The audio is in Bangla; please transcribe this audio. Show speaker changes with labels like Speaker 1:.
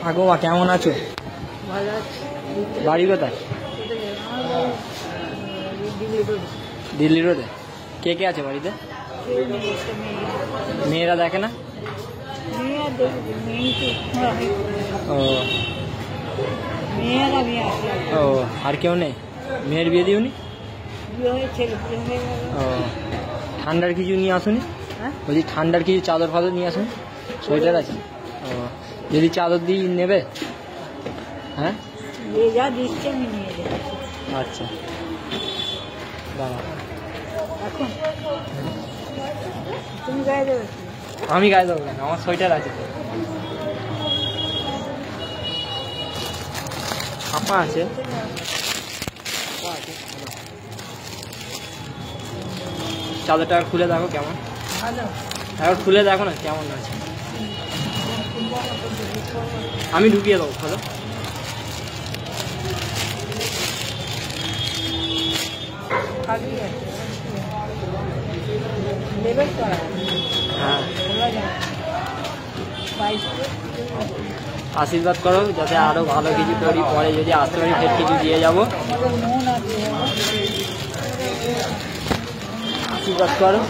Speaker 1: ঠাকুমা কেমন আছো? বাড়ি কোথায়? দিল্লি রোডে। কে কে আছে বাড়িতে? মেয়েরা দেখে না? ও ও, আর কেউ নেই? মেয়ের বিয়ে দিওনি? ও, ঠান্ডার কিছু নিয়ে আসুনি? বলছি ঠান্ডার কিছু চাদর ফাদর নিয়ে আসুন, সোয়েটার আছে? ও, যদি চাদর দিই নেবে? হ্যাঁ, আচ্ছা দাঁড়া। আমি গায়ে দেবো কেন, আমার সোয়েটার আছে। ছাপা আছে, চাদরটা খুলে দেখো কেমন, একবার খুলে দেখো না কেমন আছে। আমি ঢুকিয়ে দেবো, ভালো। হ্যাঁ, আশীর্বাদ করো যাতে আরো ভালো কিছু করি, পরে যদি আসতে পারি ফের কিছু দিয়ে যাবো। আশীর্বাদ করো।